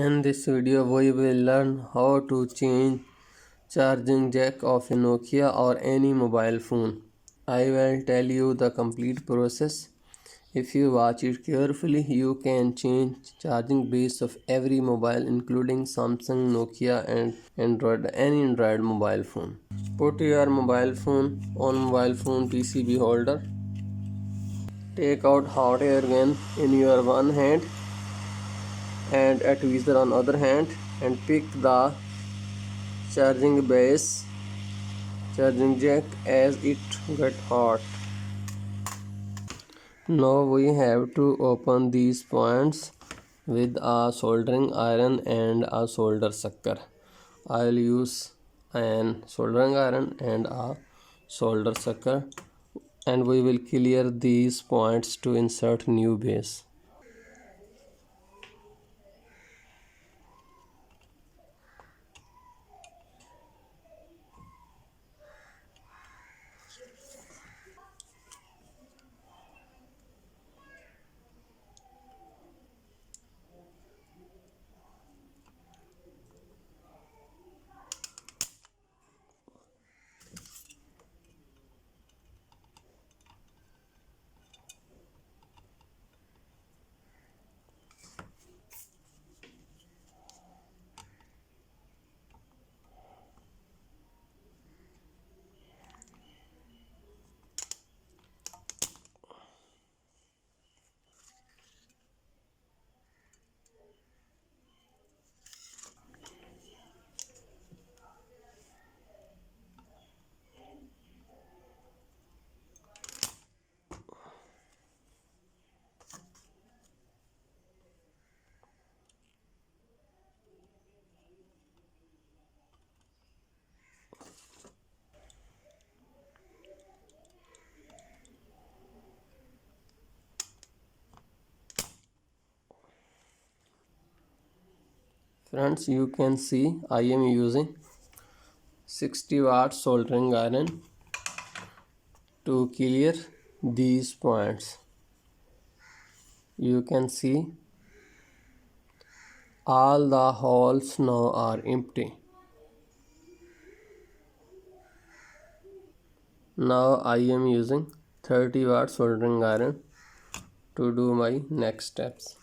In this video, we will learn how to change charging jack of a Nokia or any mobile phone. I will tell you the complete process. If you watch it carefully, you can change charging base of every mobile including Samsung, Nokia and Android, any Android mobile phone. Put your mobile phone on mobile phone PCB holder. Take out hot air gun in your one hand and a tweezer on other hand and pick the charging base charging jack as it get hot. Now we have to open these points with a soldering iron and a solder sucker. I'll use an soldering iron and a solder sucker, and we will clear these points to insert new base. Friends, you can see I am using 60-watt soldering iron to clear these points. You can see all the holes now are empty. Now I am using 30-watt soldering iron to do my next steps.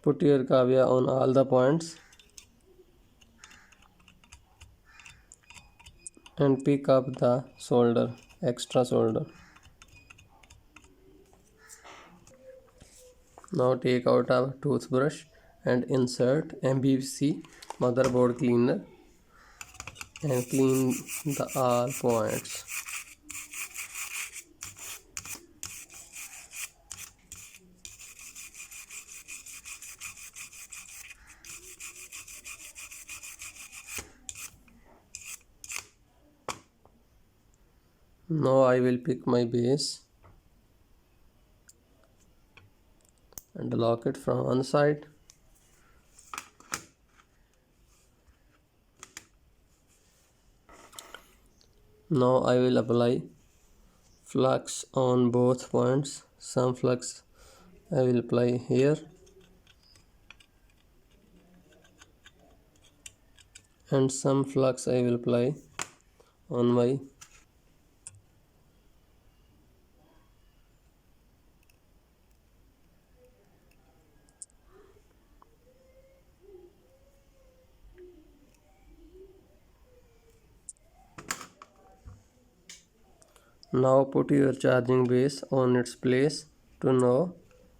Put your kavya on all the points and pick up the extra solder. Now take out a toothbrush and insert MBC motherboard cleaner and clean the all points. Now I will pick my base and lock it from one side. Now I will apply flux on both points. Some flux I will apply here and some flux I will apply on my Now put your charging base on its place to know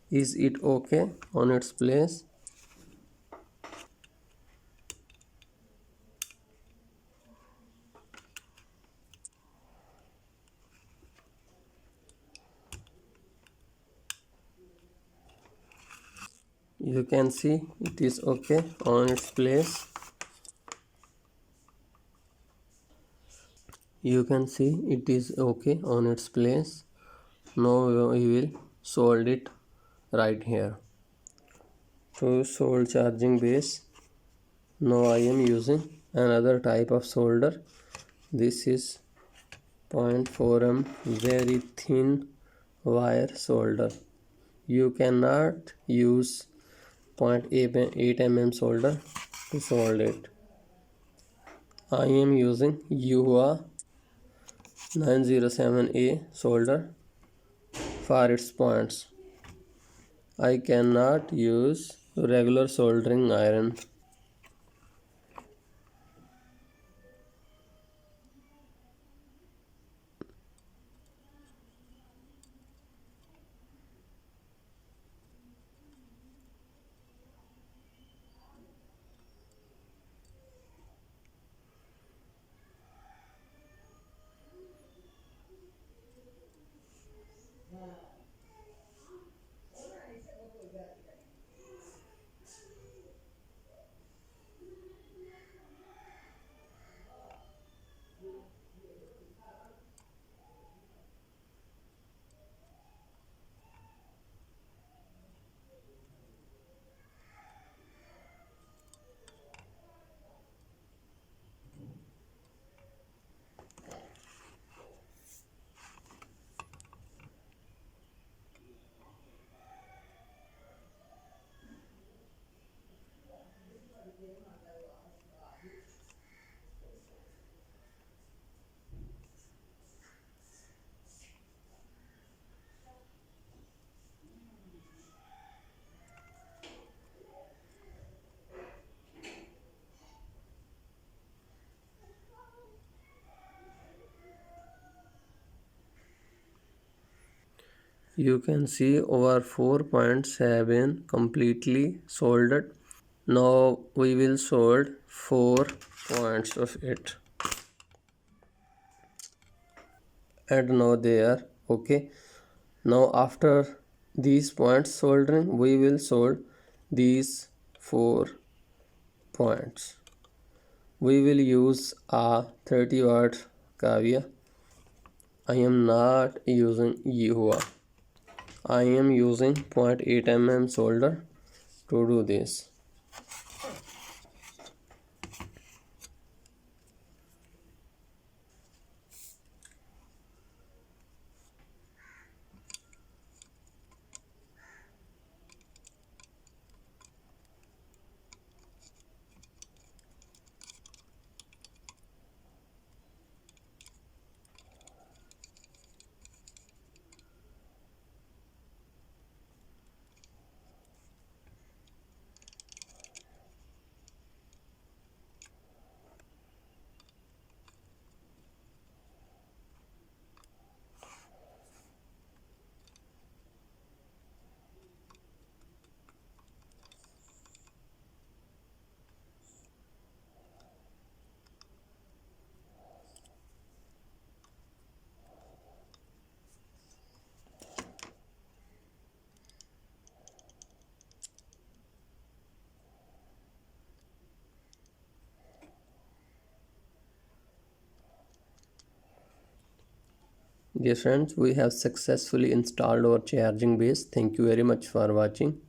is it okay on its place. You can see it is okay on its place. You can see it is okay on its place. Now we will solder it right here. To solder charging base, now I am using another type of solder. This is 0.4 very thin wire solder. You cannot use 0.8 solder to solder it. I am using UA 907A solder for its points. I cannot use regular soldering iron. You can see our 4 points have been completely soldered. Now we will solder 4 points of it. And now they are okay. Now after these points soldering, we will solder these 4 points. We will use a 30-watt Kavya. I am not using Yihua. I am using 0.8 solder to do this. Dear friends, we have successfully installed our charging base. Thank you very much for watching.